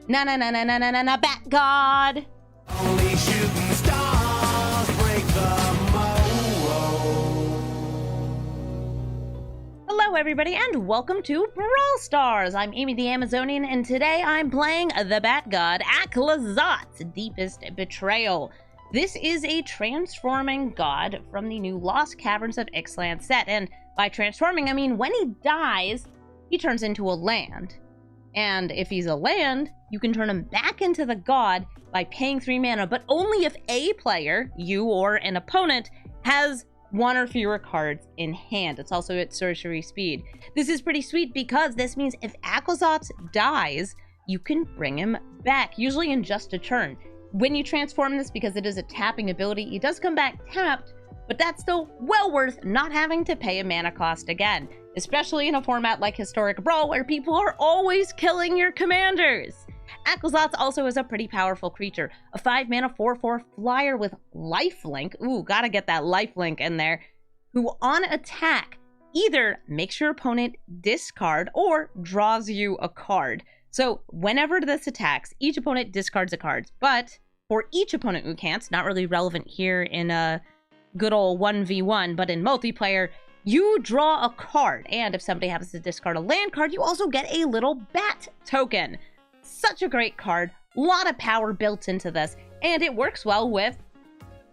Na na na na na na na na Bat God. Only shooting stars break the mold. Hello everybody and welcome to Brawl Stars. I'm Amy the Amazonian and today I'm playing the Bat God Aclazotz, Deepest Betrayal. This is a transforming god from the new Lost Caverns of Ixalan set, and by transforming I mean when he dies, he turns into a land. And if he's a land, you can turn him back into the god by paying 3 mana, but only if a player, you or an opponent, has 1 or fewer cards in hand. It's also at sorcery speed. This is pretty sweet because this means if Aclazotz dies, you can bring him back, usually in just a turn. When you transform this, because it is a tapping ability, he does come back tapped, but that's still well worth not having to pay a mana cost again, especially in a format like Historic Brawl where people are always killing your commanders. Aclazotz also is a pretty powerful creature, a 5 mana 4/4 flyer with lifelink, ooh, gotta get that lifelink in there, who on attack either makes your opponent discard or draws you a card. So whenever this attacks, each opponent discards a card, but for each opponent who can't, not really relevant here in a good old 1v1, but in multiplayer, you draw a card, and if somebody happens to discard a land card, you also get a little bat token. Such a great card, a lot of power built into this, and it works well with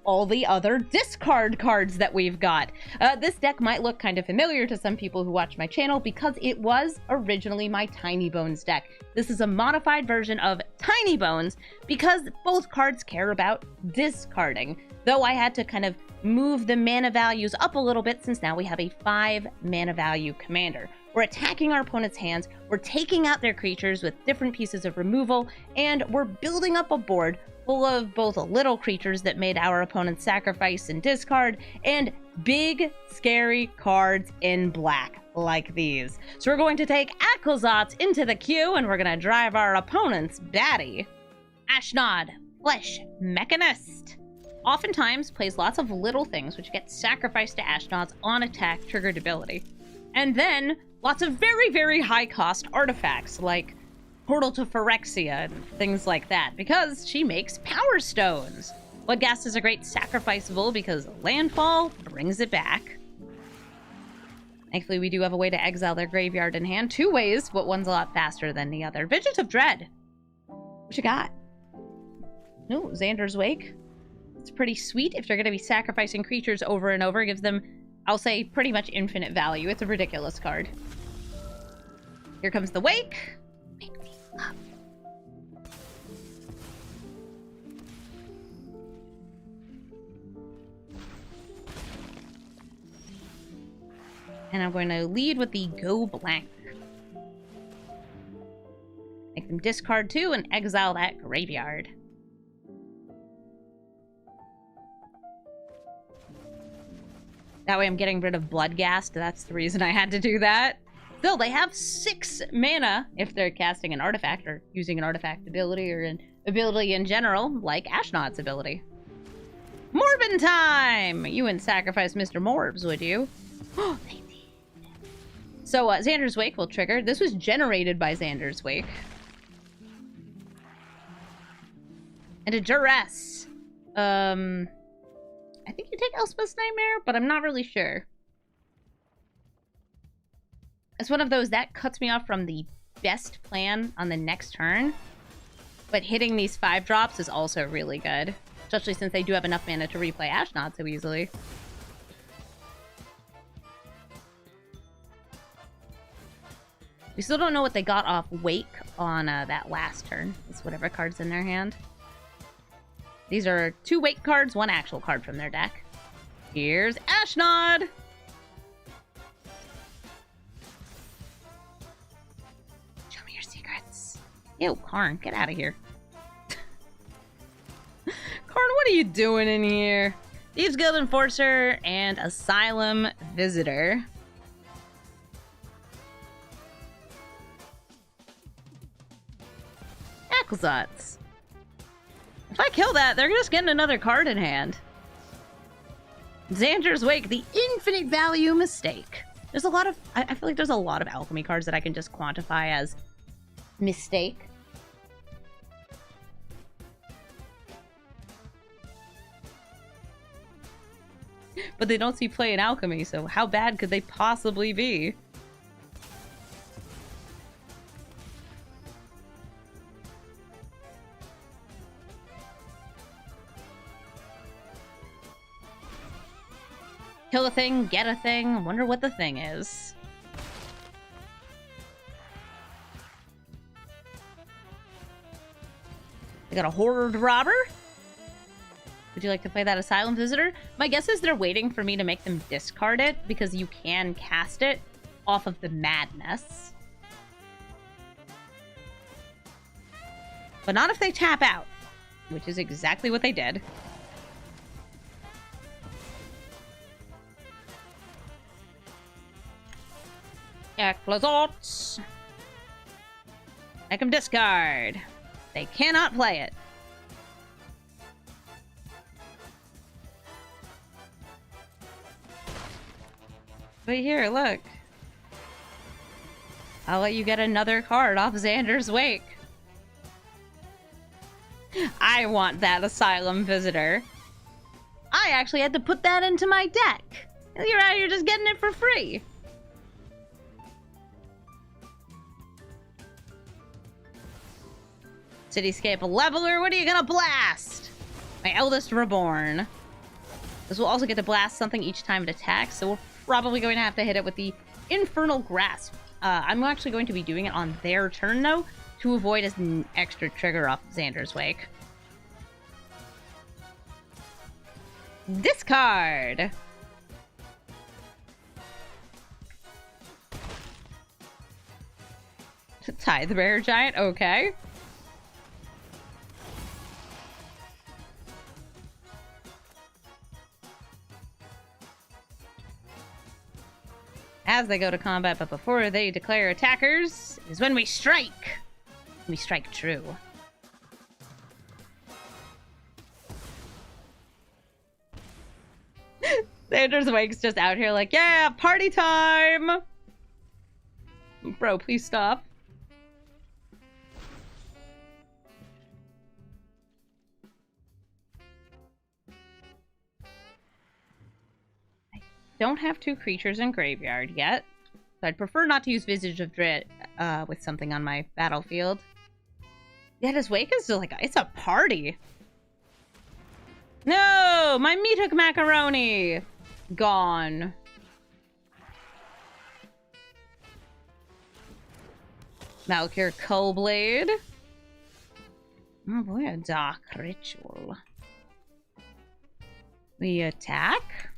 all the other discard cards that we've got. This deck might look kind of familiar to some people who watch my channel because it was originally my Tiny Bones deck. This is a modified version of Tiny Bones because both cards care about discarding, though I had to kind of move the mana values up a little bit since now we have a 5 mana value commander. We're attacking our opponent's hands, we're taking out their creatures with different pieces of removal, and we're building up a board full of both little creatures that made our opponents sacrifice and discard, and big, scary cards in black, like these. So we're going to take Aclazotz into the queue, and we're going to drive our opponent's Batty. Ashnod, Flesh Mechanist. Oftentimes plays lots of little things which get sacrificed to Ashnod's on-attack triggered ability. And then lots of very, very high-cost artifacts, like Portal to Phyrexia and things like that, because she makes Power Stones. Bloodghast is a great sacrificeable because Landfall brings it back. Thankfully, we do have a way to exile their graveyard in hand. 2 ways, but one's a lot faster than the other. Visions of Dread. What you got? Oh, Xander's Wake. It's pretty sweet if you're going to be sacrificing creatures over and over. It gives them, I'll say, pretty much infinite value. It's a ridiculous card. Here comes the Wake. Make me up. And I'm going to lead with the Go Blank. Make them discard 2 and exile that graveyard. That way I'm getting rid of Bloodghast. That's the reason I had to do that. Still, they have 6 mana if they're casting an artifact or using an artifact ability or an ability in general, like Ashnod's ability. Morbin time! You wouldn't sacrifice Mr. Morbs, would you? Oh, they did. So, Xander's Wake will trigger. This was generated by Xander's Wake. And a Duress. I think you take Elspeth's Nightmare, but I'm not really sure. It's one of those that cuts me off from the best plan on the next turn. But hitting these 5 drops is also really good. Especially since they do have enough mana to replay Ashnod so easily. We still don't know what they got off Wake on that last turn. It's whatever card's in their hand. These are 2 Wake cards, 1 actual card from their deck. Here's Ashnod! Show me your secrets. Ew, Karn, get out of here. Karn, what are you doing in here? Thieves Guild Enforcer and Asylum Visitor. Aclazotz. If I kill that, they're just getting another card in hand. Xander's Wake, the infinite value mistake. There's a lot of, I feel like there's a lot of alchemy cards that I can just quantify as mistake. But they don't see play in alchemy, so how bad could they possibly be? Kill a thing, get a thing. Wonder what the thing is. I got a Horror Robber. Would you like to play that Asylum Visitor? My guess is they're waiting for me to make them discard it because you can cast it off of the Madness. But not if they tap out, which is exactly what they did. Aclazotz. Make them discard. They cannot play it. But here, look. I'll let you get another card off Xander's Wake. I want that Asylum Visitor. I actually had to put that into my deck. You're out here just getting it for free. Cityscape Leveler, what are you gonna blast? My Eldest Reborn. This will also get to blast something each time it attacks, so we're probably going to have to hit it with the Infernal Grasp. I'm actually going to be doing it on their turn, though, to avoid an extra trigger off of Xander's Wake. Discard! Tidebearer Giant, okay. As they go to combat, but before they declare attackers, is when we strike. We strike true. Xander's Wake's just out here like, yeah, party time! Bro, please stop. Don't have two creatures in graveyard yet, so I'd prefer not to use Visage of Dread with something on my battlefield. Yet his Wake is like, it's a party. No! My Meathook Macaroni! Gone. Malkir Cullblade. Oh boy, a Dark Ritual. We attack.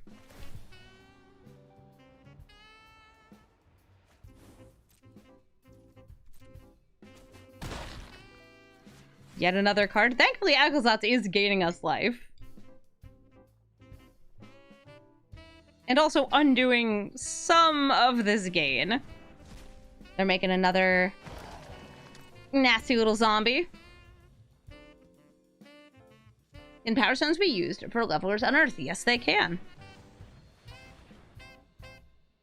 Yet another card. Thankfully, Aclazotz is gaining us life. And also undoing some of this gain. They're making another nasty little zombie. Can Power Stones be used for Levelers Unearthed? Yes, they can.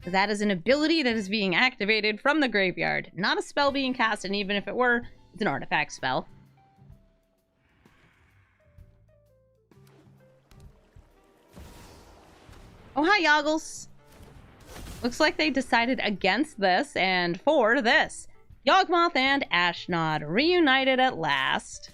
That is an ability that is being activated from the graveyard. Not a spell being cast, and even if it were, it's an artifact spell. Oh, hi, Yoggles. Looks like they decided against this and for this. Yawgmoth and Ashnod reunited at last.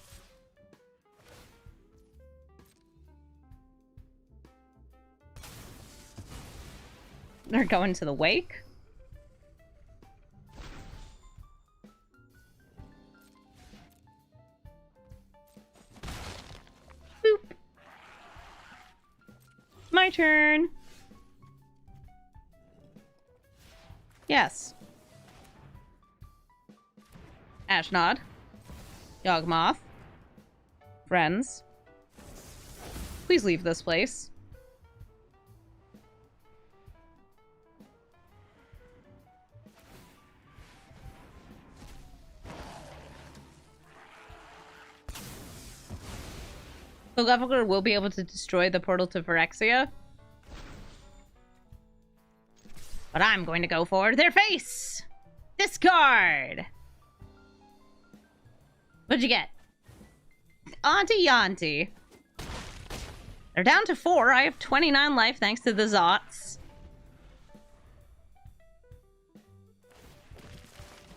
They're going to the Wake. Boop. My turn. Yes. Ashnod. Yawgmoth. Friends. Please leave this place. The Leveler will be able to destroy the portal to Phyrexia. But I'm going to go for their face! Discard! What'd you get? Auntie Yanti. They're down to 4. I have 29 life thanks to the Zots.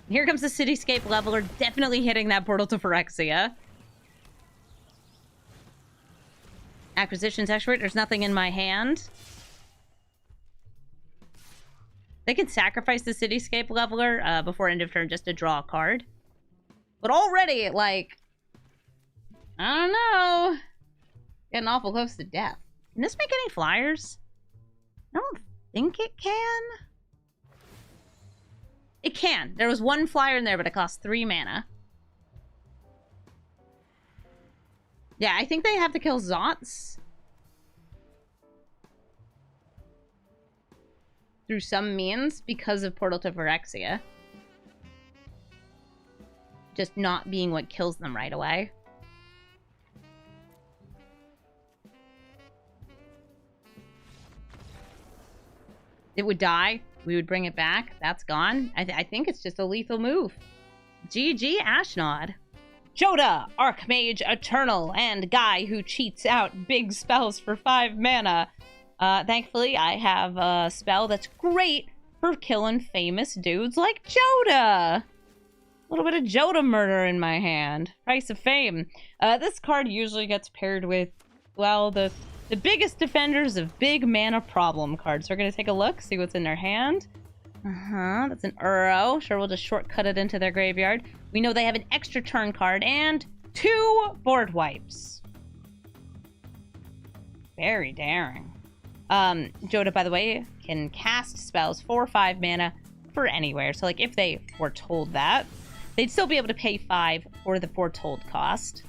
Here comes the Cityscape Leveler, definitely hitting that portal to Phyrexia. Acquisitions expert, there's nothing in my hand. They can sacrifice the Cityscape Leveler before end of turn just to draw a card. But already, like, I don't know. Getting awful close to death. Can this make any flyers? I don't think it can. It can. There was one flyer in there, but it cost 3 mana. Yeah, I think they have to kill Zots. Through some means because of Portal to Phyrexia. Just not being what kills them right away. It would die. We would bring it back. That's gone. I think it's just a lethal move. GG, Ashnod. Jodah, Archmage Eternal, and guy who cheats out big spells for 5 mana. Thankfully, I have a spell that's great for killing famous dudes like Jodah. A little bit of Jodah murder in my hand. Price of Fame. This card usually gets paired with, well, the biggest defenders of big mana problem cards. So we're going to take a look, see what's in their hand. That's an Uro. Sure, we'll just shortcut it into their graveyard. We know they have an extra turn card and 2 board wipes. Very daring. Jodah, by the way, can cast spells for 5 mana for anywhere. So, like, if they foretold that, they'd still be able to pay 5 for the foretold cost.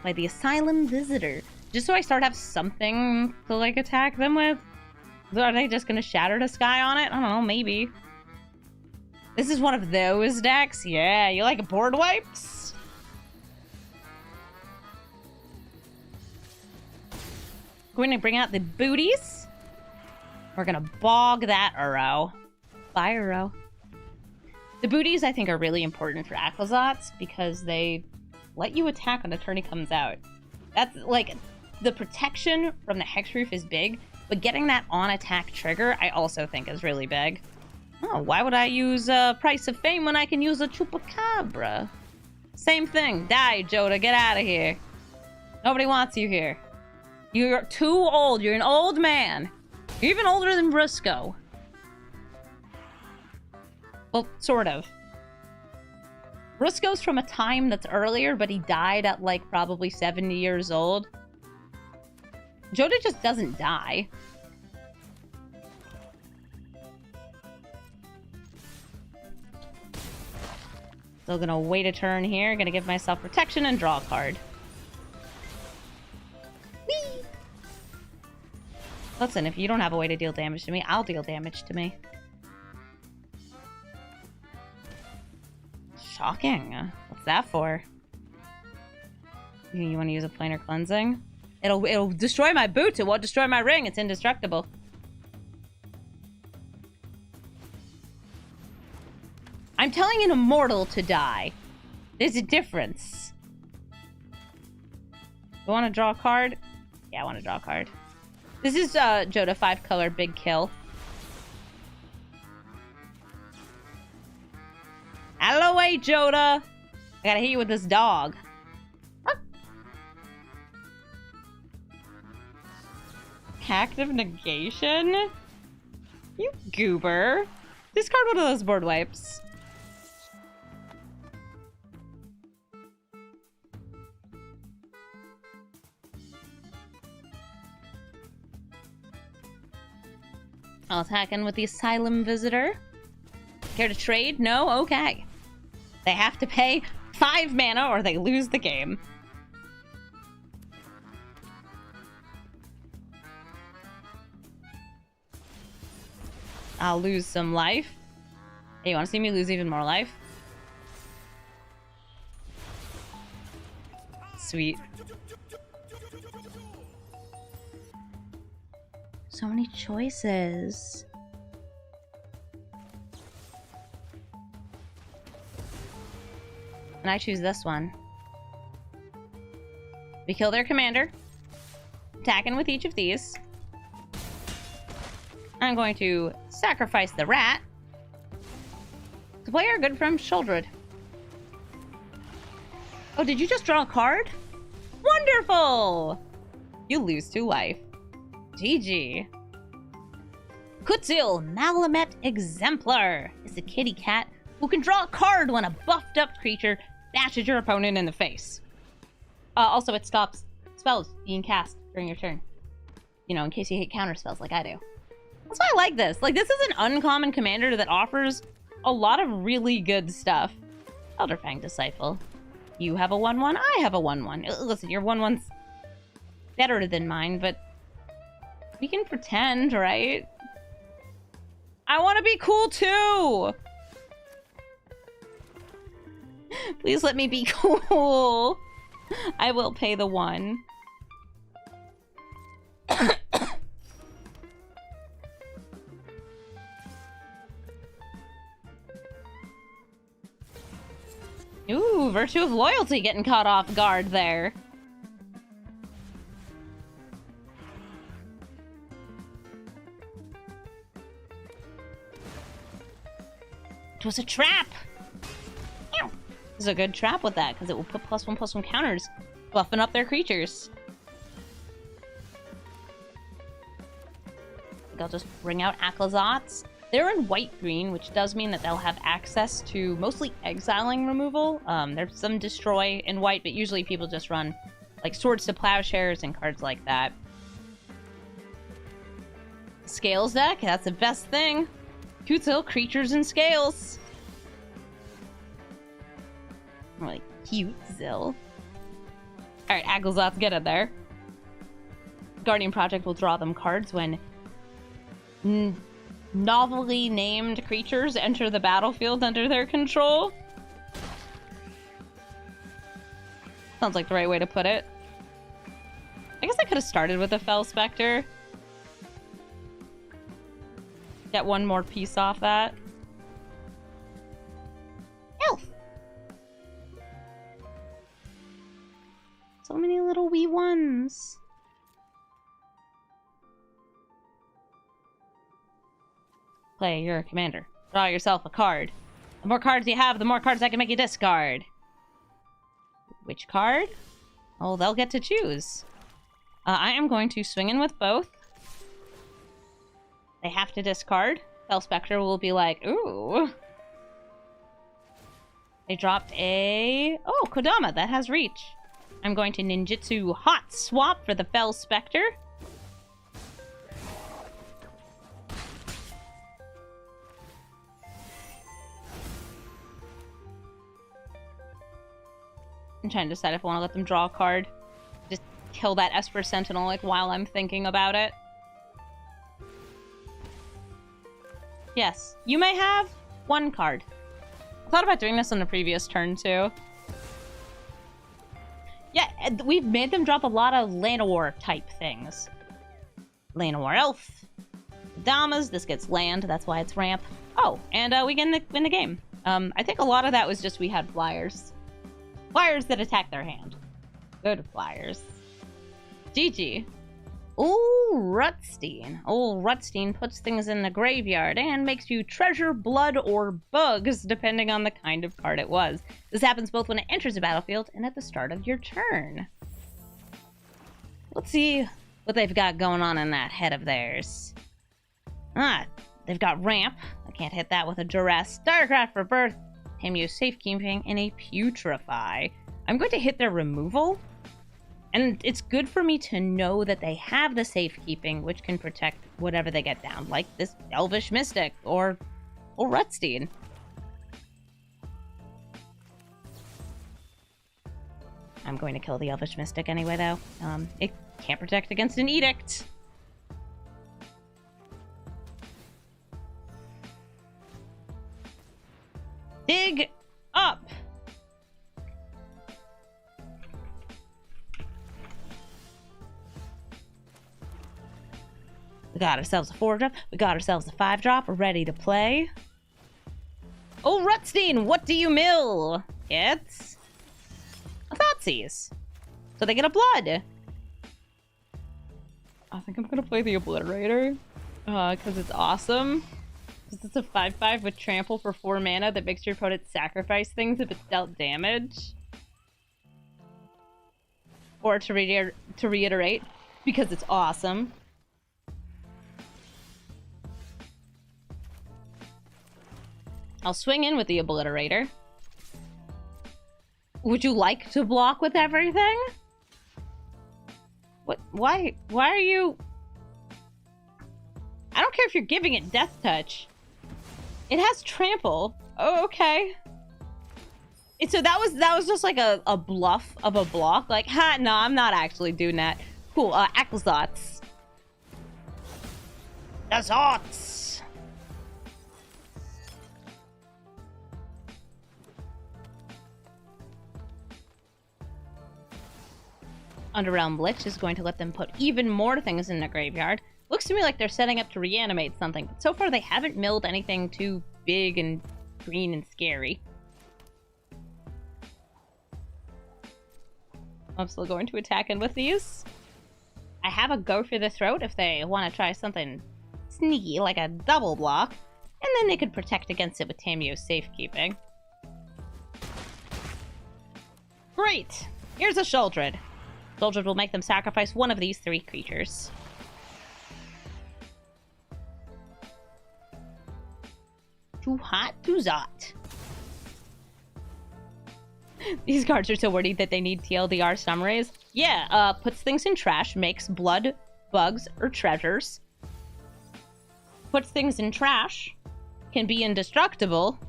By the Asylum Visitor. Just so I start to have something to, like, attack them with. Are they just gonna Shatter the Sky on it? I don't know, maybe. This is one of those decks? Yeah, you like board wipes? We're gonna bring out the booties. We're gonna bog that Uro. Bye, Uro. The booties, I think, are really important for Aclazotz because they let you attack when the tourney comes out. That's, like, the protection from the Hexproof is big, but getting that on-attack trigger, I also think is really big. Oh, why would I use Price of Fame when I can use a Chupacabra? Same thing. Die, Jodah. Get out of here. Nobody wants you here. You're too old. You're an old man. You're even older than Briscoe. Well, sort of. Briscoe's from a time that's earlier, but he died at, like, probably 70 years old. Jodah just doesn't die. Still gonna wait a turn here. Gonna give myself protection and draw a card. Whee! Listen, if you don't have a way to deal damage to me, I'll deal damage to me. Shocking. What's that for? You want to use a planar cleansing? It'll destroy my boots. It won't destroy my ring. It's indestructible. I'm telling an immortal to die. There's a difference. You want to draw a card? Yeah, I want to draw a card. This is Jodah 5-color big kill. Out of the way, Jodah! I gotta hit you with this dog. Ah. Active negation? You goober. Discard one of those board wipes. I'll attack in with the Asylum Visitor. Care to trade? No? Okay. They have to pay 5 mana or they lose the game. I'll lose some life. Hey, you want to see me lose even more life? Sweet. So many choices. And I choose this one. We kill their commander. Attacking with each of these. I'm going to sacrifice the rat to play our good friend Sheoldred. Oh, did you just draw a card? Wonderful! You lose 2 life. GG. Kutzil, Malamet Exemplar, is a kitty cat who can draw a card when a buffed up creature bashes your opponent in the face. Also, it stops spells being cast during your turn. You know, in case you hate counter spells like I do. That's why I like this. Like, this is an uncommon commander that offers a lot of really good stuff. Elderfang Disciple. You have a 1/1, I have a 1/1. Listen, your 1/1's better than mine, but we can pretend, right? I want to be cool too! Please let me be cool. I will pay the 1. Ooh, Virtue of Loyalty getting caught off guard there. It was a trap! This is a good trap with that, because it will put +1/+1 counters, buffing up their creatures. I'll just bring out Aclazotz. They're in white-green, which does mean that they'll have access to mostly exiling removal. There's some destroy in white, but usually people just run like Swords to Plowshares and cards like that. Scales deck, that's the best thing. Kutzil, creatures and scales. More like cute Zill. Alright, Aclazotz, get it there. Guardian Project will draw them cards when novelly named creatures enter the battlefield under their control. Sounds like the right way to put it. I guess I could have started with a Fell Specter. Get one more piece off that. Elf! So many little wee ones. Play, you're a commander. Draw yourself a card. The more cards you have, the more cards I can make you discard. Which card? Oh, they'll get to choose. I am going to swing in with both. They have to discard. Fell Specter will be like, ooh. They dropped a... Oh, Kodama, that has reach. I'm going to ninjutsu hot swap for the Fell Specter. I'm trying to decide if I want to let them draw a card. Just kill that Esper Sentinel like while I'm thinking about it. Yes, you may have 1 card. I thought about doing this on the previous turn too. Yeah, we've made them drop a lot of Llanowar type things. Llanowar Elf. Damas, this gets land, that's why it's ramp. Oh, and we win the game. I think a lot of that was just we had flyers. Flyers that attack their hand. Good flyers. GG. Ooh, Rutstein. Old Rutstein puts things in the graveyard and makes you treasure blood or bugs, depending on the kind of card it was. This happens both when it enters the battlefield and at the start of your turn. Let's see what they've got going on in that head of theirs. They've got ramp. I can't hit that with a duress. Direcraft for birth. Him use safekeeping and a putrefy. I'm going to hit their removal. And it's good for me to know that they have the safekeeping, which can protect whatever they get down, like this Elvish Mystic or Rutstein. I'm going to kill the Elvish Mystic anyway, though. It can't protect against an edict. Dig up! We got ourselves a 4-drop. We got ourselves a 5-drop. We're ready to play. Oh, Rutstein, what do you mill? It's a Thoughtseize. So they get a blood. I think I'm gonna play the Obliterator. Because it's awesome. Because it's a 5/5 with trample for 4 mana that makes your opponent sacrifice things if it's dealt damage. Or to reiterate, because it's awesome. I'll swing in with the Obliterator. Would you like to block with everything? What? Why are you... I don't care if you're giving it Death Touch. It has Trample. Oh, okay. So that was just like a bluff of a block. Like, ha, no, I'm not actually doing that. Cool, Aclazotz. Aclazotz! Underrealm Blitz is going to let them put even more things in the graveyard. Looks to me like they're setting up to reanimate something, but so far they haven't milled anything too big and green and scary. I'm still going to attack in with these. I have a Go for the Throat if they want to try something sneaky, like a double block, and then they could protect against it with Tamio's Safekeeping. Great! Here's a Sheoldred. Sheoldred will make them sacrifice one of these 3 creatures. Too hot, too zot. These cards are so wordy that they need TLDR summaries. Yeah, puts things in trash, makes blood, bugs, or treasures. Puts things in trash, can be indestructible,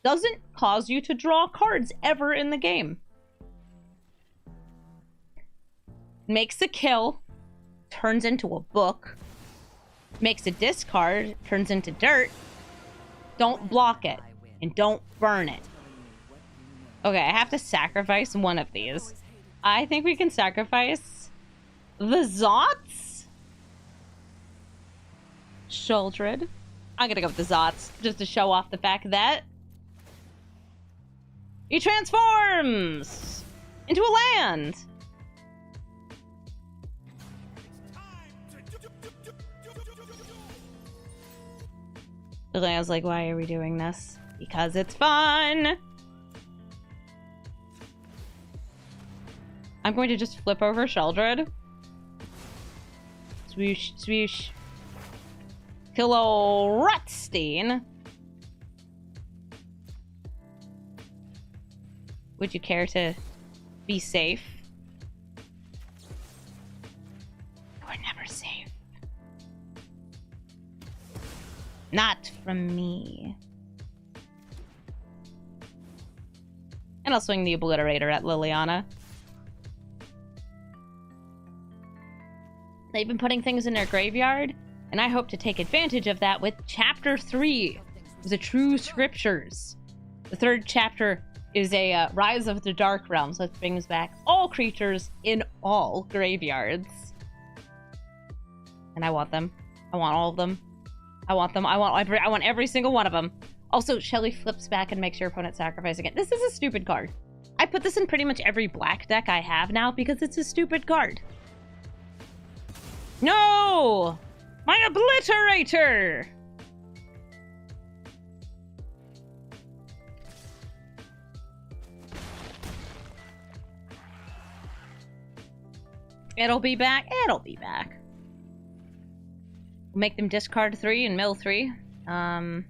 doesn't cause you to draw cards ever in the game. Makes a kill, turns into a book, makes a discard, turns into dirt. Don't block it, and don't burn it. Okay, I have to sacrifice one of these. I think we can sacrifice the Zotz? Sheoldred. I'm gonna go with the Zotz, just to show off the fact that he transforms into a land. Liliana's like, why are we doing this? Because it's fun! I'm going to just flip over Sheoldred. Swoosh, swoosh. Kill ol' Rutstein. Would you care to be safe? You're never safe. Not from me. And I'll swing the Obliterator at Liliana. They've been putting things in their graveyard, and I hope to take advantage of that with Chapter 3, the True Scriptures. The 3rd chapter is a Rise of the Dark Realms that brings back all creatures in all graveyards. And I want them. I want all of them. I want them. I want every single one of them. Also, Shelly flips back and makes your opponent sacrifice again. This is a stupid card. I put this in pretty much every black deck I have now because it's a stupid card. No! My Obliterator! It'll be back. It'll be back. Make them discard 3 and mill 3. If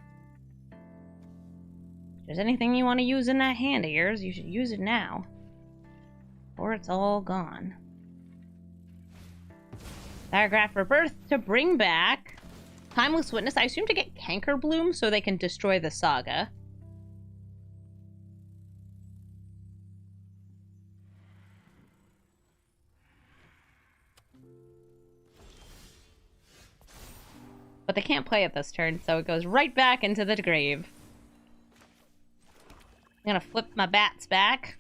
there's anything you want to use in that hand of yours, you should use it now. Or it's all gone. Paragraph Rebirth to bring back Timeless Witness. I assume to get Canker Bloom so they can destroy the Saga. But they can't play it this turn, so it goes right back into the grave. I'm gonna flip my bats back.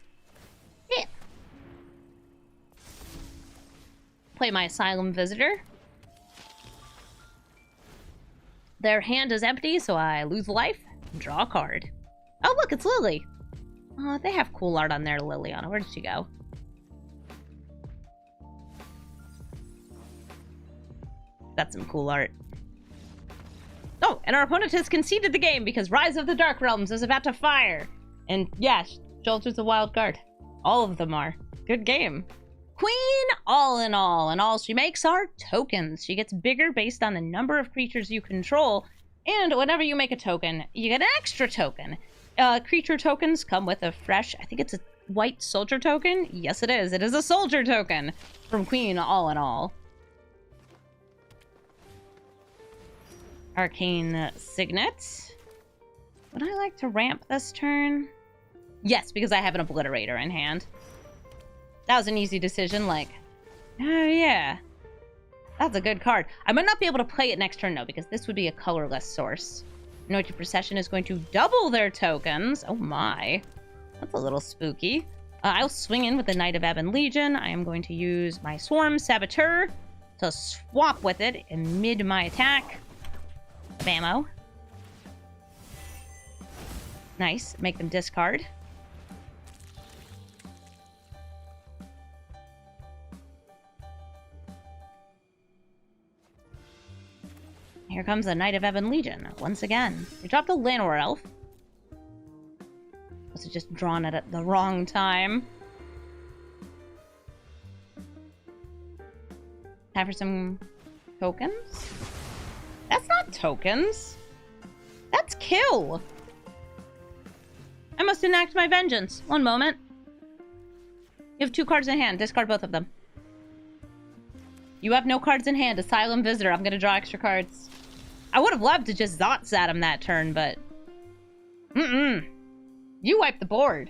Yeah. Play my Asylum Visitor. Their hand is empty, so I lose life and draw a card. Oh, look, it's Lily. They have cool art on there, Liliana. Where did she go? That's some cool art. Oh, and our opponent has conceded the game because Rise of the Dark Realms is about to fire. And yeah, Shoulder's a wild card. All of them are. Good game. Queen Allenal, and all she makes are tokens. She gets bigger based on the number of creatures you control, and whenever you make a token, you get an extra token. Creature tokens come with a fresh, I think it's a white soldier token? Yes, it is. It is a soldier token from Queen Allenal. Arcane Signet. Would I like to ramp this turn? Yes, because I have an Obliterator in hand. That was an easy decision, like, oh yeah. That's a good card. I might not be able to play it next turn, though, because this would be a colorless source. Anointed Procession is going to double their tokens. Oh my. That's a little spooky. I'll swing in with the Knight of Ebon Legion. I am going to use my Swarm Saboteur to swap with it in mid my attack. Bammo. Nice. Make them discard. Here comes the Knight of Ebon Legion, once again. We dropped a Llanowar Elf. Must have just drawn it at the wrong time. Time for some tokens? That's not tokens. That's kill. I must enact my vengeance. One moment. You have 2 cards in hand. Discard both of them. You have no cards in hand. Asylum Visitor. I'm going to draw extra cards. I would have loved to just Zotz at him that turn, but... You wipe the board.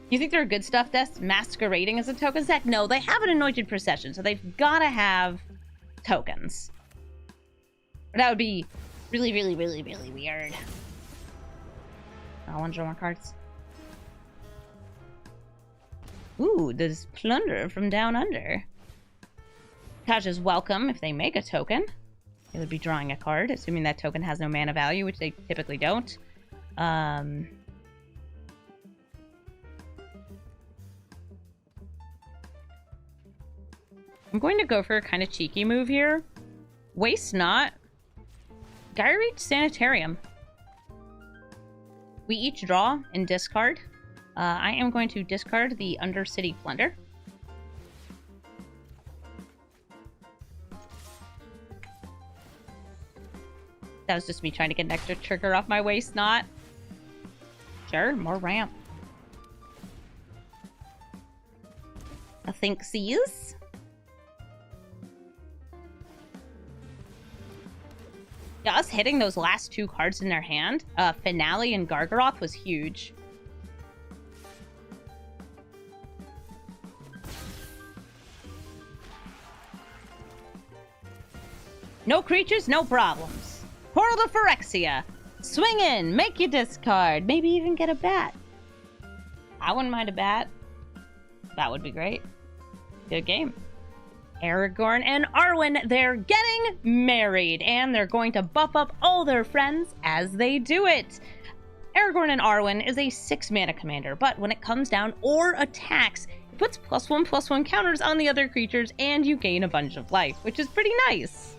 You think they're a good stuff desk masquerading as a token deck? No, they have an Anointed Procession, so they've got to have tokens. That would be really, really, really, really weird. I want to draw more cards. Ooh, there's Plunder from Down Under. Taj is welcome if they make a token. They would be drawing a card, assuming that token has no mana value, which they typically don't. I'm going to go for a kind of cheeky move here. Waste not. Geier reach Sanitarium. We each draw and discard. I am going to discard the Undercity Plunder. That was just me trying to get an extra trigger off my waist knot. Sure, more ramp. I think sees. Yeah, us hitting those last 2 cards in their hand, Finale and Gargaroth, was huge. No creatures, no problems. Portal to Phyrexia. Swing in, make you discard, maybe even get a bat. I wouldn't mind a bat. That would be great. Good game. Aragorn and Arwen, they're getting married, and they're going to buff up all their friends as they do it. Aragorn and Arwen is a 6-mana commander, but when it comes down or attacks, it puts +1/+1 counters on the other creatures, and you gain a bunch of life, which is pretty nice.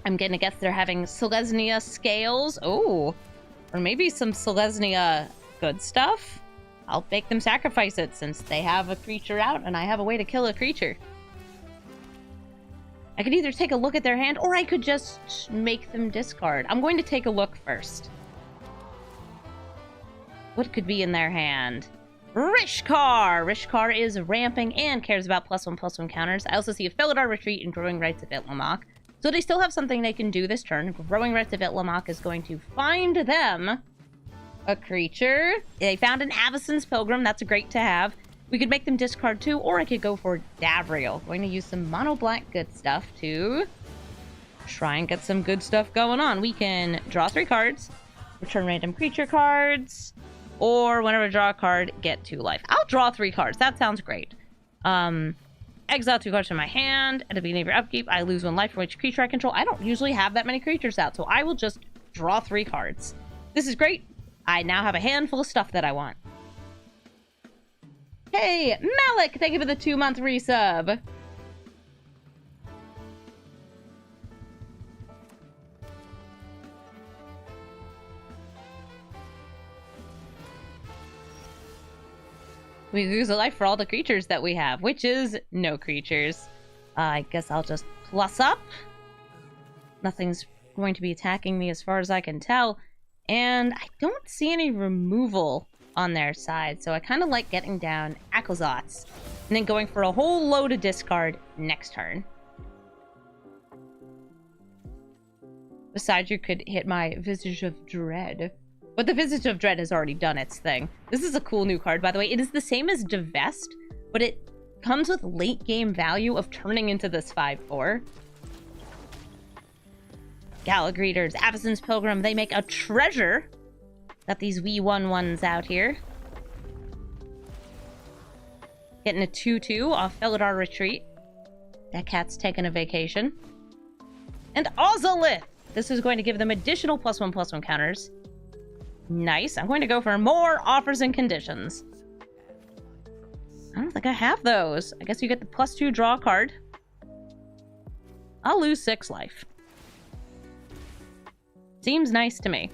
I'm gonna guess they're having Selesnya scales. Oh, or maybe some Selesnya good stuff. I'll make them sacrifice it since they have a creature out and I have a way to kill a creature. I could either take a look at their hand or I could just make them discard. I'm going to take a look first. What could be in their hand? Rishkar! Rishkar is ramping and cares about +1/+1 counters. I also see a Felidar Retreat and Growing Rights of Itlimoc. So they still have something they can do this turn. Growing Rights of Itlimoc is going to find them a creature. They found an Avacyn's Pilgrim. That's great to have. We could make them discard 2, or I could go for Davriel. Going to use some mono black good stuff to try and get some good stuff going on. We can draw 3 cards, return random creature cards, or whenever I draw a card, get 2 life. I'll draw 3 cards. That sounds great. Exile 2 cards from my hand. At the beginning of your upkeep, I lose 1 life for each creature I control. I don't usually have that many creatures out, so I will just draw 3 cards. This is great. I now have a handful of stuff that I want. Hey, Malik, thank you for the 2-month resub. We lose a life for all the creatures that we have, which is no creatures. I guess I'll just plus up. Nothing's going to be attacking me as far as I can tell. And I don't see any removal on their side, so I kind of like getting down Aclazotz and then going for a whole load of discard next turn. Besides, you could hit my Visage of Dread. But the Visage of Dread has already done its thing. This is a cool new card, by the way. It is the same as Divest, but it comes with late game value of turning into this 5/4. Galadriel's Avacyn's Pilgrim, they make a treasure. Got these wee 1/1s out here. Getting a 2/2 off Felidar Retreat. That cat's taking a vacation. And Ozolith! This is going to give them additional +1/+1 counters. Nice. I'm going to go for more offers and conditions. I don't think I have those. I guess you get the +2 draw card. I'll lose 6 life. Seems nice to me.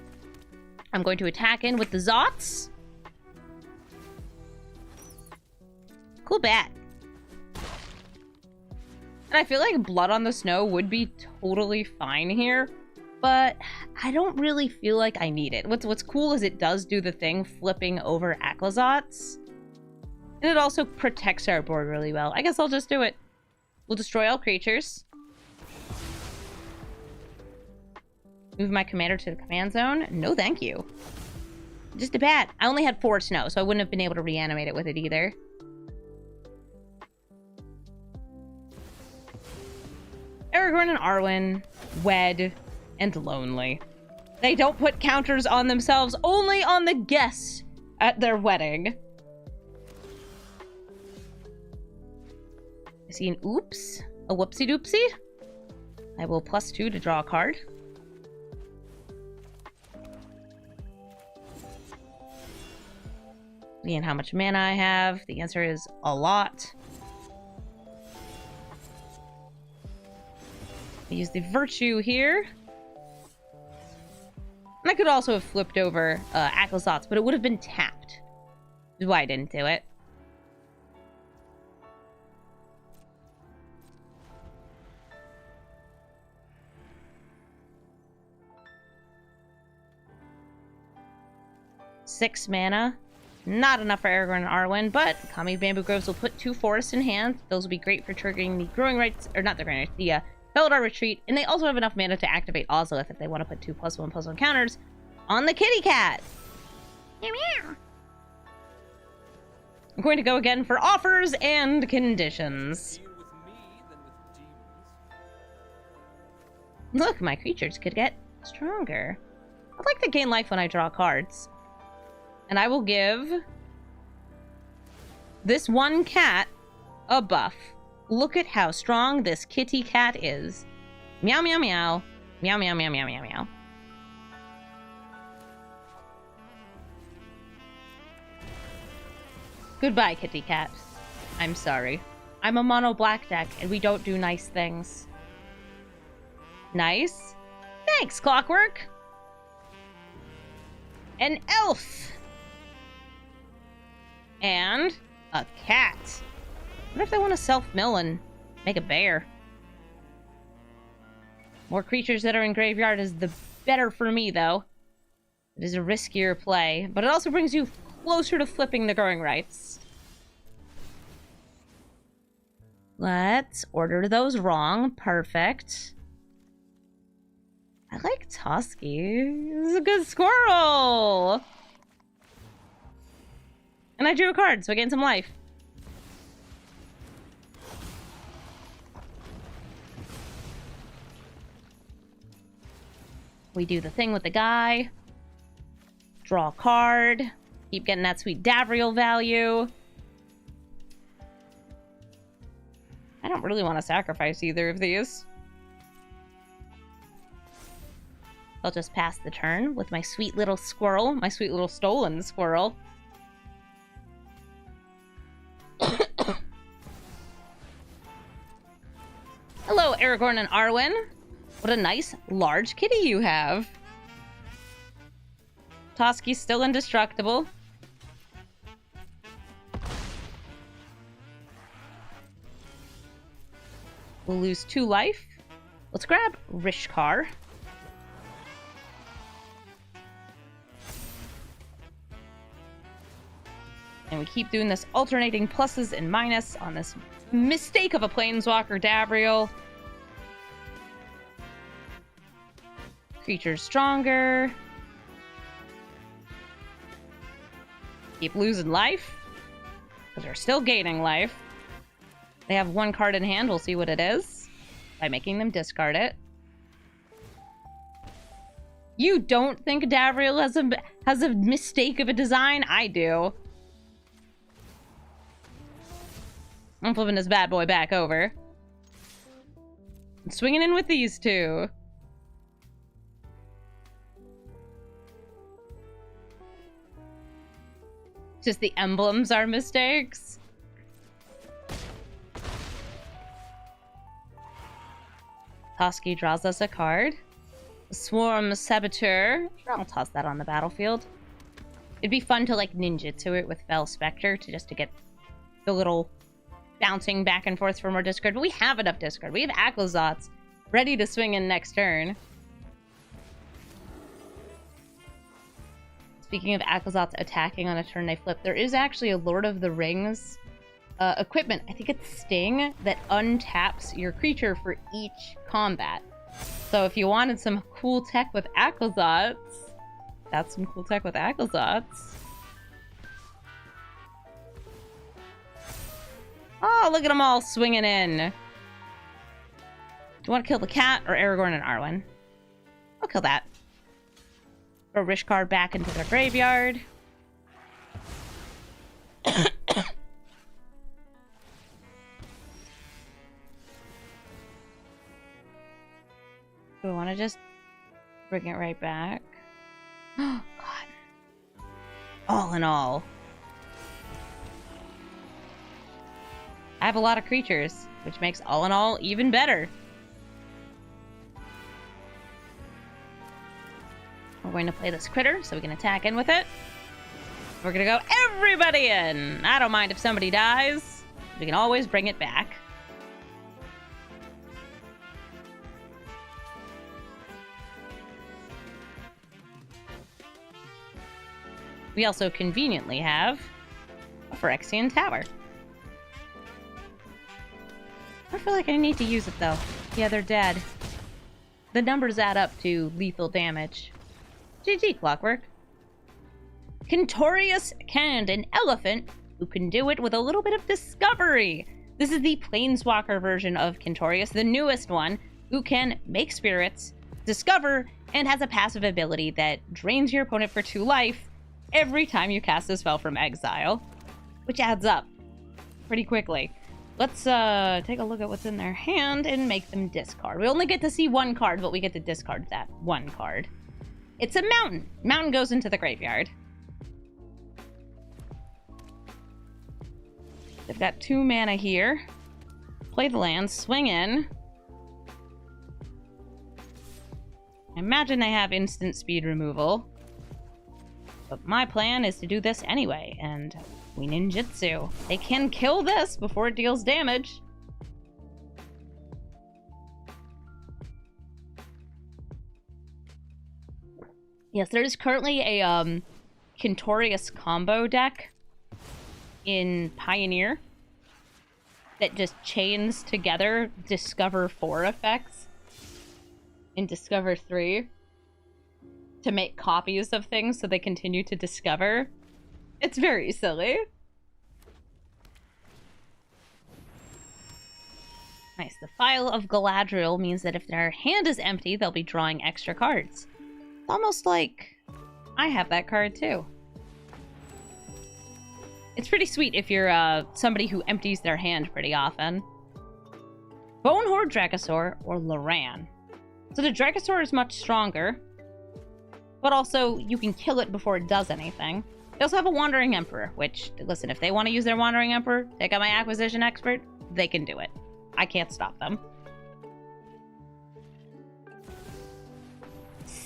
I'm going to attack in with the Zots. Cool bat. And I feel like Blood on the Snow would be totally fine here, but I don't really feel like I need it. What's cool is it does do the thing flipping over Aclazotz. And it also protects our board really well. I guess I'll just do it. We'll destroy all creatures. Move my commander to the command zone. No, thank you. Just a bat. I only had 4 snow, so I wouldn't have been able to reanimate it with it either. Aragorn and Arwen, wed, and lonely. They don't put counters on themselves, only on the guests at their wedding. I see an oops, a whoopsie doopsie. I will +2 to draw a card. And how much mana I have? The answer is a lot. I use the Virtue here. And I could also have flipped over Aclazotz, but it would have been tapped. Which is why I didn't do it. Six mana. Not enough for Aragorn and Arwen, but Kami Bamboo Groves will put 2 forests in hand. Those will be great for triggering the Growing Rights, or not the Growing Rights, the Felidar Retreat, and they also have enough mana to activate Ozolith if they want to put 2 +1/+1 counters on the kitty cat. Meow meow. I'm going to go again for offers and conditions. Look, my creatures could get stronger. I'd like to gain life when I draw cards. And I will give this one cat a buff. Look at how strong this kitty cat is. Meow, meow, meow. Meow, meow, meow, meow, meow, meow. Goodbye, kitty cat. I'm sorry. I'm a mono black deck, and we don't do nice things. Nice. Thanks, Clockwork. An elf. And a cat. What if they want to self-mill and make a bear? More creatures that are in graveyard is the better for me, though. It is a riskier play, but it also brings you closer to flipping the Growing Rights. Let's order those wrong. Perfect. I like Toski. This is a good squirrel! And I drew a card, so I gained some life. We do the thing with the guy. Draw a card. Keep getting that sweet Davriel value. I don't really want to sacrifice either of these. I'll just pass the turn with my sweet little squirrel. My sweet little stolen squirrel. Aragorn and Arwen. What a nice, large kitty you have. Toski's still indestructible. We'll lose 2 life. Let's grab Rishkar. And we keep doing this alternating pluses and minus on this mistake of a Planeswalker Davriel. Creatures stronger. Keep losing life. Because they're still gaining life. They have 1 card in hand. We'll see what it is. By making them discard it. You don't think Davriel has a mistake of a design? I do. I'm flipping this bad boy back over. I'm swinging in with these 2. Just the emblems are mistakes. Toski draws us a card. Swarm Saboteur. Sure, I'll toss that on the battlefield. It'd be fun to like ninjutsu it with Fell Specter to get the little bouncing back and forth for more discard, but we have enough discard. We have Aclazotz ready to swing in next turn. Speaking of Aclazotz attacking on a turn they flip, there is actually a Lord of the Rings equipment. I think it's Sting that untaps your creature for each combat. So if you wanted some cool tech with Aclazotz, that's some cool tech with Aclazotz. Oh, look at them all swinging in. Do you want to kill the cat or Aragorn and Arwen? I'll kill that. Throw Rishkar back into their graveyard. Do we want to just bring it right back? Oh, God. All in all. I have a lot of creatures, which makes all in all even better. We're going to play this critter, so we can attack in with it. We're going to go everybody in! I don't mind if somebody dies. We can always bring it back. We also conveniently have a Phyrexian Tower. I feel like I need to use it, though. Yeah, they're dead. The numbers add up to lethal damage. GG, Clockwork. Cantorius Canned, an elephant who can do it with a little bit of discovery. This is the Planeswalker version of Cantorius, the newest one, who can make spirits, discover, and has a passive ability that drains your opponent for 2 life every time you cast a spell from exile, which adds up pretty quickly. Let's take a look at what's in their hand and make them discard. We only get to see 1 card, but we get to discard that 1 card. It's a mountain. Mountain goes into the graveyard. They've got 2 mana here. Play the land, swing in. I imagine they have instant speed removal. But my plan is to do this anyway, and we ninjutsu. They can kill this before it deals damage. Yes, there is currently a Cantorius combo deck in Pioneer that just chains together Discover 4 effects in Discover 3 to make copies of things so they continue to discover. It's very silly. Nice. The Phial of Galadriel means that if their hand is empty, they'll be drawing extra cards. It's almost like I have that card too. It's pretty sweet if you're somebody who empties their hand pretty often. Bonehorde Dracosaur or Loran. So the Dracosaur is much stronger, but also you can kill it before it does anything. They also have a Wandering Emperor, which, listen, if they want to use their Wandering Emperor, take out my Acquisition Expert, they can do it. I can't stop them.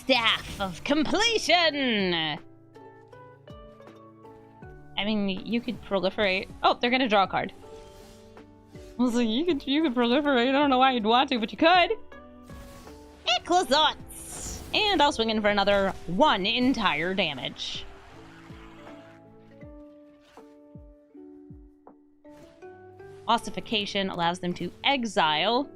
Staff of Completion! I mean, you could proliferate. Oh, they're gonna draw a card. I was like, you could proliferate. I don't know why you'd want to, but you could. Aclazotz! And I'll swing in for another 1 entire damage. Ossification allows them to exile.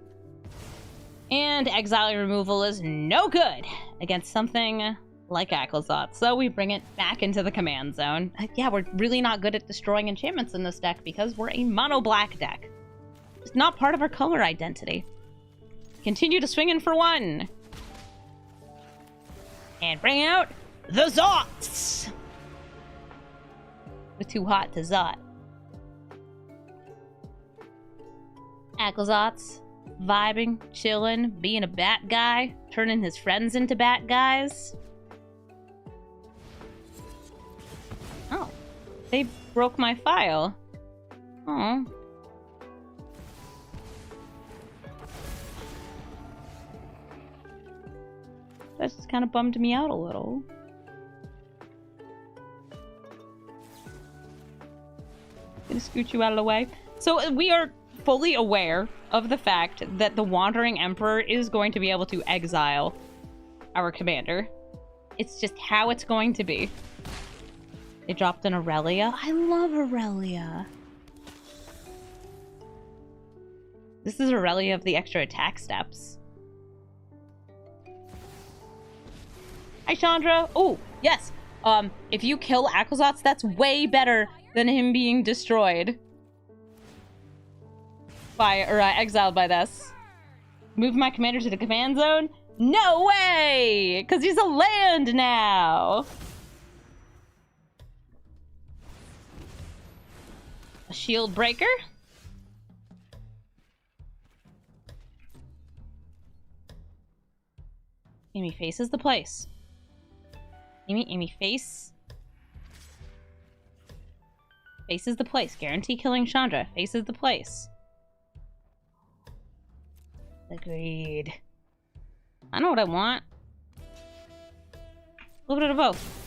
And exile removal is no good against something like Aclazotz. So we bring it back into the command zone. Yeah, we're really not good at destroying enchantments in this deck because we're a mono-black deck. It's not part of our color identity. Continue to swing in for 1. And bring out the Zots! We're too hot to Zot. Aclazotz, vibing, chilling, being a bat guy, turning his friends into bat guys. Oh, they broke my file. Oh. That just kind of bummed me out a little. Gonna scoot you out of the way. So we are fully aware of the fact that the Wandering Emperor is going to be able to exile our commander. It's just how it's going to be. They dropped an Aurelia. I love Aurelia. This is Aurelia of the extra attack steps. Hi, Chandra. Oh, yes. If you kill Aclazotz, that's way better than him being destroyed by, or exiled by this. Move my commander to the command zone? No way! Because he's a land now! A shield breaker? Amy faces the place. Amy face. Faces the place. Guarantee killing Chandra. Faces the place. Agreed. I know what I want. A little bit of both.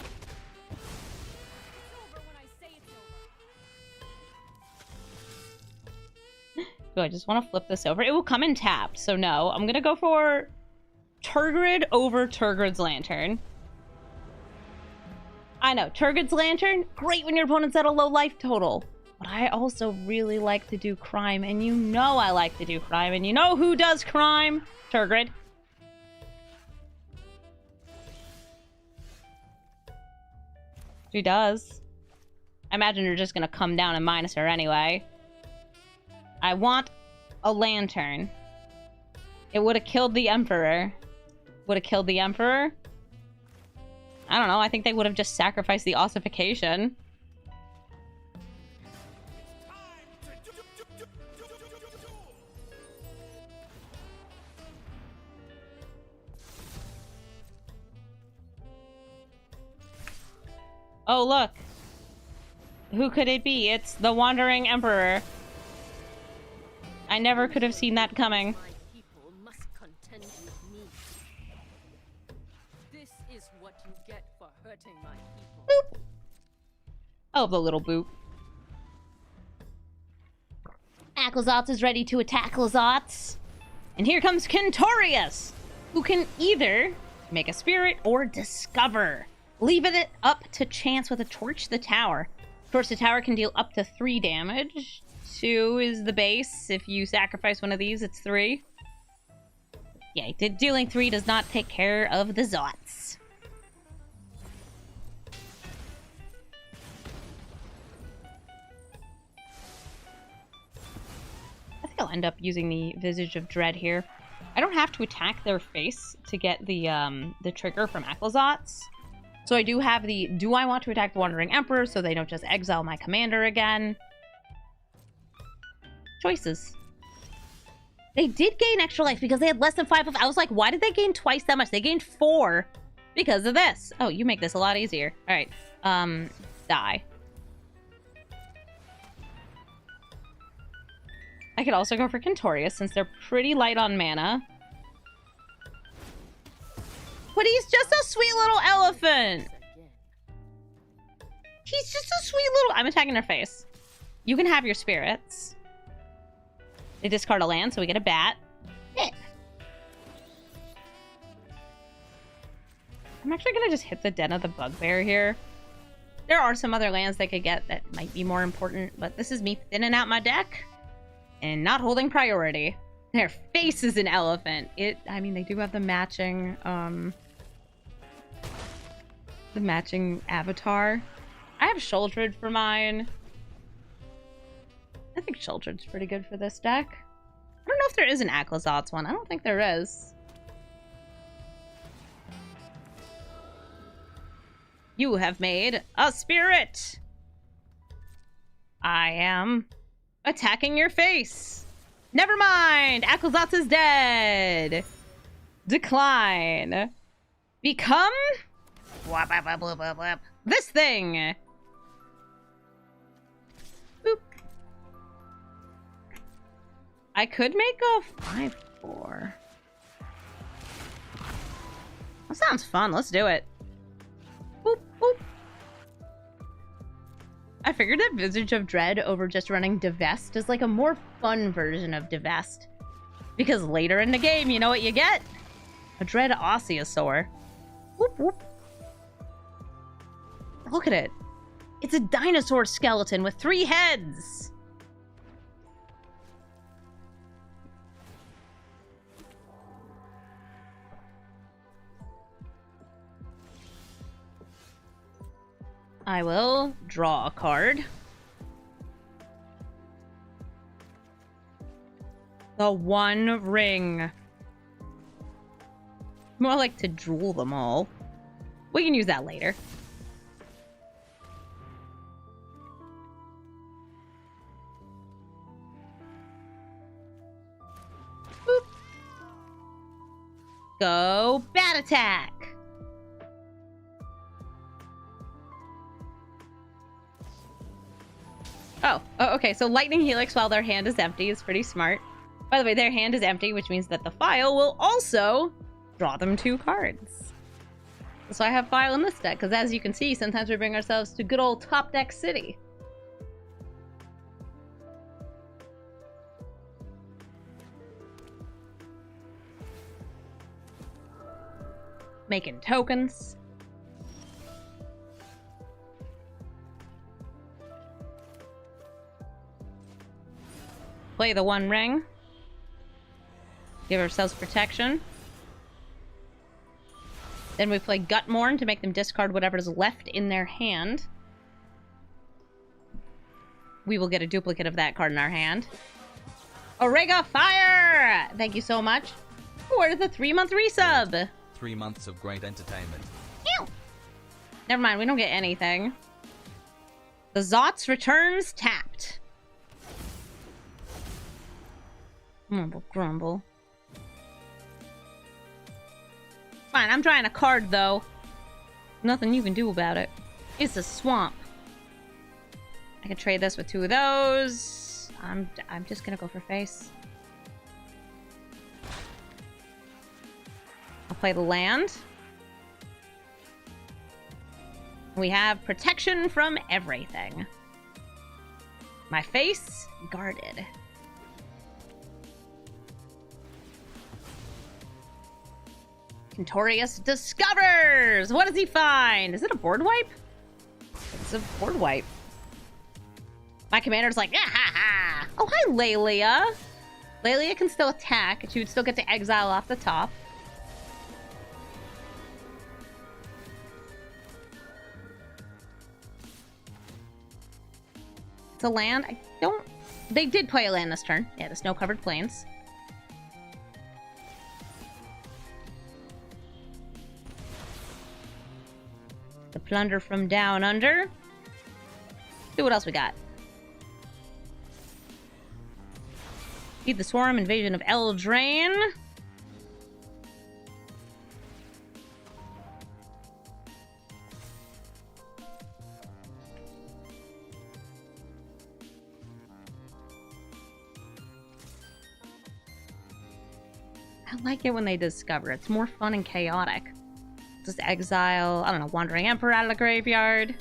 I just want to flip this over. It will come in tapped, so no. I'm gonna go for Tergrid over Tergrid's Lantern. I know, Tergrid's Lantern, great when your opponent's at a low life total. But I also really like to do crime, and you know I like to do crime, and you know who does crime? Tergrid. She does. I imagine you're just gonna come down and minus her anyway. I want a lantern. It would have killed the Emperor. Would have killed the Emperor? I don't know, I think they would have just sacrificed the ossification. Oh, look. Who could it be? It's the Wandering Emperor. I never could have seen that coming. My people must contend with me. This is what you get for hurting my people. Boop. Oh, the little boop. Aclazotz is ready to attack Aclazotz. And here comes Cantorius, who can either make a spirit or discover. Leaving it up to chance with a Torch the Tower. Torch the Tower can deal up to 3 damage. 2 is the base. If you sacrifice one of these, it's 3. Yeah, dealing 3 does not take care of the Zots. I think I'll end up using the Visage of Dread here. I don't have to attack their face to get the trigger from Aclazotz. So I do have the, do I want to attack the Wandering Emperor so they don't just exile my commander again? Choices. They did gain extra life because they had less than 5 of. I was like, why did they gain twice that much? They gained 4 because of this. Oh, you make this a lot easier. All right. Die. I could also go for Cantorius since they're pretty light on mana. But he's just a sweet little elephant. Again. He's just a sweet little... I'm attacking their face. You can have your spirits. They discard a land, so we get a bat. Eh. I'm actually going to just hit the Den of the Bugbear here. There are some other lands they could get that might be more important, but this is me thinning out my deck and not holding priority. Their face is an elephant. I mean, they do have the matching avatar. I have Sheoldred for mine. I think Sheoldred's pretty good for this deck. I don't know if there is an Aclazotz one. I don't think there is. You have made a spirit. I am attacking your face. Never mind. Aclazotz is dead. Decline. Become this thing. Boop. I could make a 5/4. That sounds fun. Let's do it. Boop, boop. I figured that Visage of Dread over just running Divest is like a more fun version of Divest. Because later in the game, you know what you get? A Dread Osteosaur. Whoop, whoop. Look at it. It's a dinosaur skeleton with 3 heads. I will draw a card. The One Ring. More like to drool them all. We can use that later. Boop. Go Bat Attack. Oh, okay, so Lightning Helix while their hand is empty is pretty smart. By the way, their hand is empty, which means that the Phial will also draw them 2 cards. So I have Phial in this deck, because as you can see, sometimes we bring ourselves to good old Top Deck City. Making tokens. Play the One Ring. Give ourselves protection. Then we play Gutmorn to make them discard whatever's left in their hand. We will get a duplicate of that card in our hand. Orega Fire! Thank you so much for the 3-month resub. 3 months of great entertainment. Ew. Never mind, we don't get anything. The Zotz returns tapped. Mumble grumble. Fine, I'm trying a card though. Nothing you can do about it. It's a swamp. I can trade this with 2 of those. I'm just gonna go for face. I'll play the land. We have protection from everything. My face guarded. Cantorius discovers! What does he find? Is it a board wipe? It's a board wipe. My commander's like, yeah, ha, ha. Oh, hi, Lelia. Lelia can still attack. She would still get to exile off the top. It's a land. I don't... They did play a land this turn. Yeah, the snow-covered plains. The Plunder from Down Under. See what else we got. Feed the Swarm, Invasion of Eldraine. I like it when they discover. It's more fun and chaotic. Just exile, I don't know, Wandering Emperor out of the graveyard.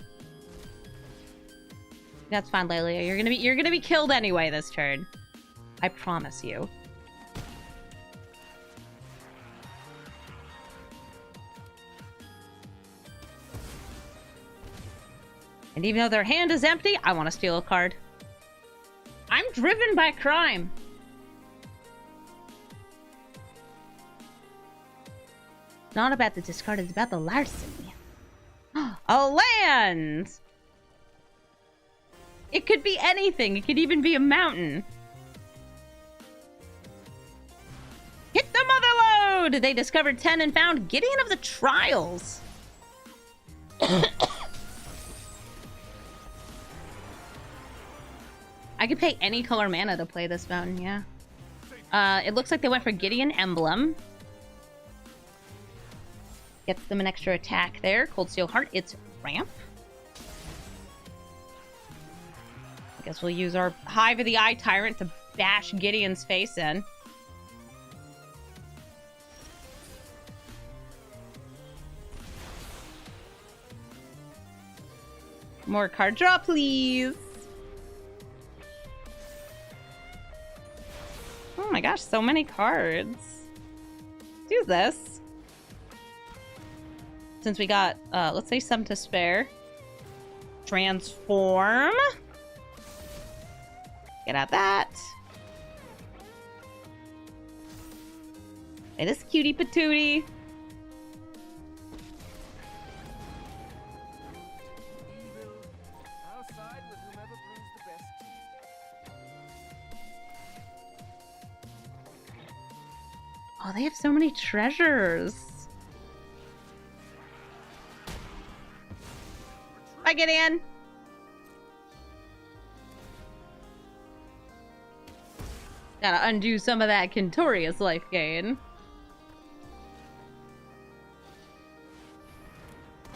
That's fine, Lelia. You're gonna be killed anyway this turn. I promise you. And even though their hand is empty, I want to steal a card. I'm driven by crime. It's not about the discard, it's about the larceny. A land! It could be anything. It could even be a mountain. Hit the mother load! They discovered 10 and found Gideon of the Trials. I could pay any color mana to play this mountain, yeah. It looks like they went for Gideon Emblem. Gets them an extra attack there. Cold Steel Heart, it's ramp. I guess we'll use our Hive of the Eye Tyrant to bash Gideon's face in. More card draw, please. Oh my gosh, so many cards. Let's do this. Since we got, let's say some to spare. Transform. Get out that. It is cutie patootie. Oh, they have so many treasures. Bye, Gideon. Gotta undo some of that Cantorius life gain.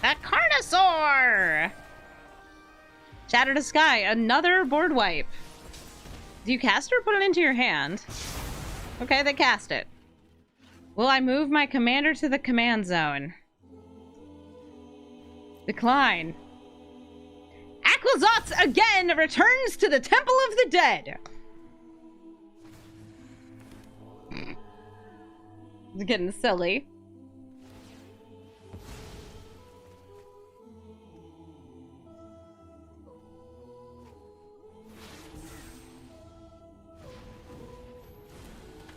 That Carnosaur! Shatter the Sky, another board wipe. Do you cast it or put it into your hand? Okay, they cast it. Will I move my commander to the command zone? Decline. Aclazotz again returns to the Temple of the Dead. It's getting silly.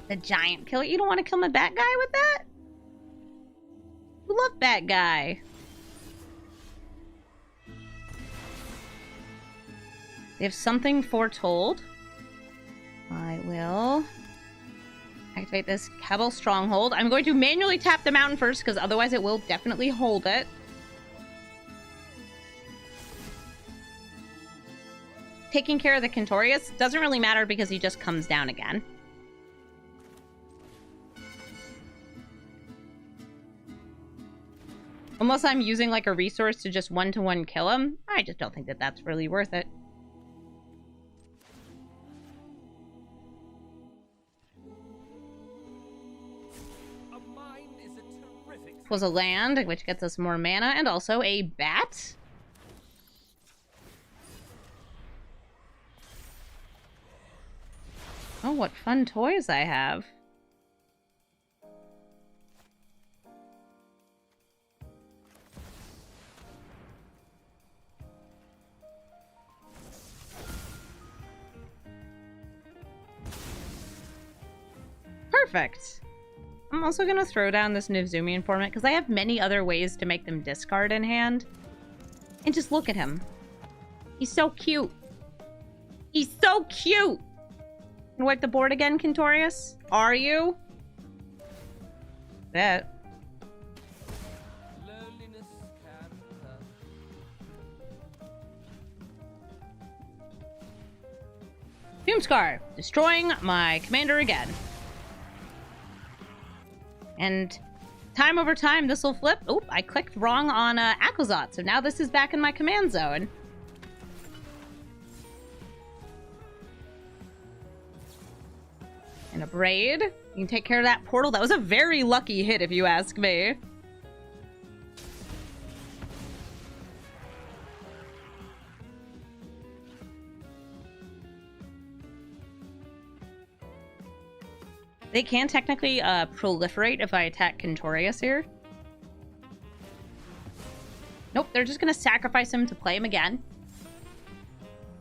The giant killer. You don't want to kill my bat guy with that? You love bat guy. They have something foretold. I will activate this Kebble Stronghold. I'm going to manually tap the mountain first because otherwise it will definitely hold it. Taking care of the Cantorius doesn't really matter because he just comes down again. Unless I'm using like a resource to just one-to-one kill him, I just don't think that that's really worth it. Was a land, which gets us more mana, and also a bat. Oh, what fun toys I have. Perfect. I'm also going to throw down this Nivzumian format because I have many other ways to make them discard in hand. And just look at him. He's so cute. He's so cute! And wipe the board again, Cantorius? Are you? That. Doomscar, destroying my commander again. And time over time, this will flip. Oop, I clicked wrong on Aclazotz, so now this is back in my command zone. And a Braid. You can take care of that portal. That was a very lucky hit, if you ask me. They can technically proliferate if I attack Canorus here. Nope, they're just going to sacrifice him to play him again.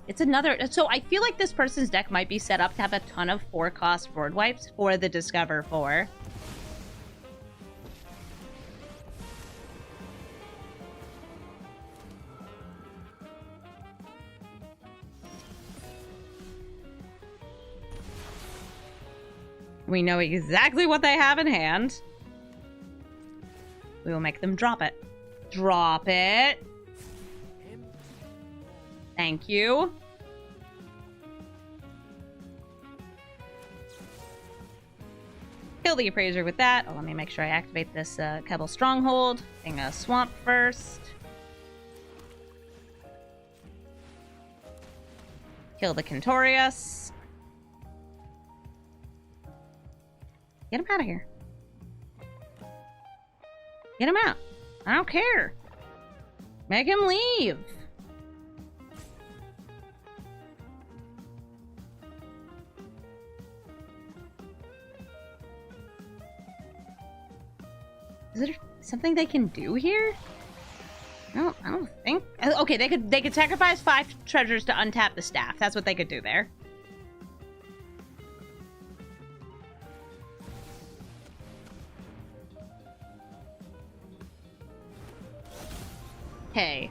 It's another... So I feel like this person's deck might be set up to have a ton of 4-cost board wipes for the Discover 4. We know exactly what they have in hand. We will make them drop it. Drop it. Thank you. Kill the Appraiser with that. Oh, let me make sure I activate this Kebble Stronghold. Thing a Swamp first. Kill the Canorus. Get him out of here. Get him out. I don't care. Make him leave. Is there something they can do here? No, I don't think. Okay, they could sacrifice 5 treasures to untap the staff. That's what they could do there. Okay.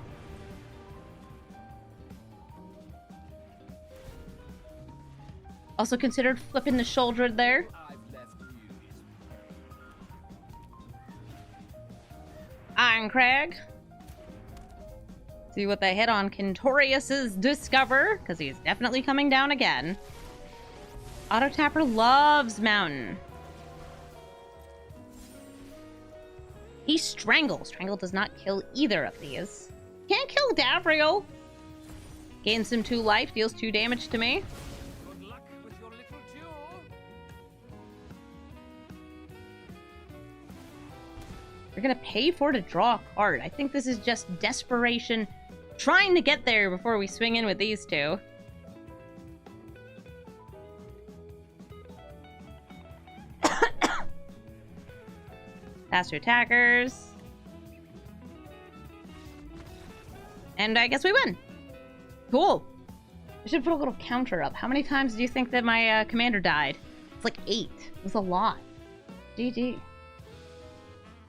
Also considered flipping the shoulder there. Ironcrag. See what they hit on Canorus's Discover, because he's definitely coming down again. Auto Tapper loves Mountain. He strangles. Strangle does not kill either of these. Can't kill Davriel. Gains him 2 life, deals 2 damage to me. Good luck with your little duel. You're gonna pay for to draw a card. I think this is just desperation, trying to get there before we swing in with these 2. Faster attackers. And I guess we win. Cool. I should put a little counter up. How many times do you think that my commander died? It's like 8. It was a lot. GG.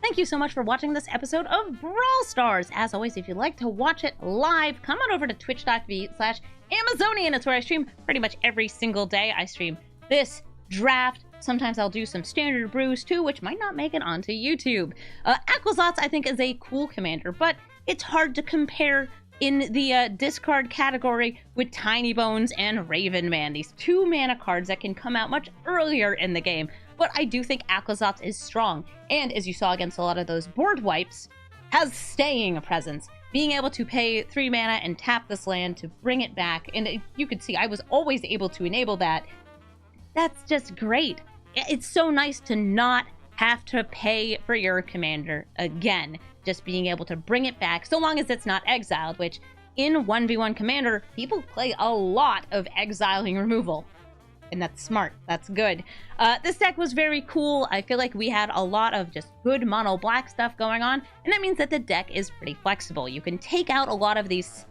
Thank you so much for watching this episode of Brawl Stars. As always, if you'd like to watch it live, come on over to twitch.tv/Amazonian. It's where I stream pretty much every single day. I stream this draft. Sometimes I'll do some standard brews too, which might not make it onto YouTube. Aclazotz, I think, is a cool commander, but it's hard to compare in the discard category with Tiny Bones and Raven Man. These 2 mana cards that can come out much earlier in the game. But I do think Aclazotz is strong, and as you saw against a lot of those board wipes, has staying presence. Being able to pay 3 mana and tap this land to bring it back, and you could see I was always able to enable that. That's just great. It's so nice to not have to pay for your commander again. Just being able to bring it back, so long as it's not exiled, which in 1v1 commander, people play a lot of exiling removal. And that's smart. That's good. This deck was very cool. I feel like we had a lot of just good mono black stuff going on. And that means that the deck is pretty flexible. You can take out a lot of these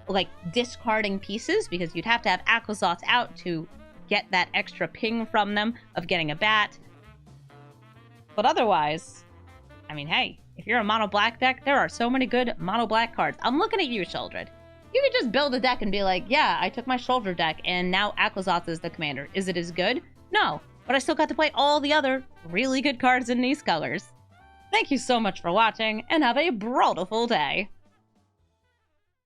like discarding pieces, because you'd have to have Aclazotz out to get that extra ping from them of getting a bat. But otherwise, I mean, hey, if you're a mono black deck, there are so many good mono black cards. I'm looking at you, Sheldred. You could just build a deck and be like, yeah, I took my shoulder deck and now Aclazotz is the commander. Is it as good? No, but I still got to play all the other really good cards in these colors. Thank you so much for watching, and have a brawlful day.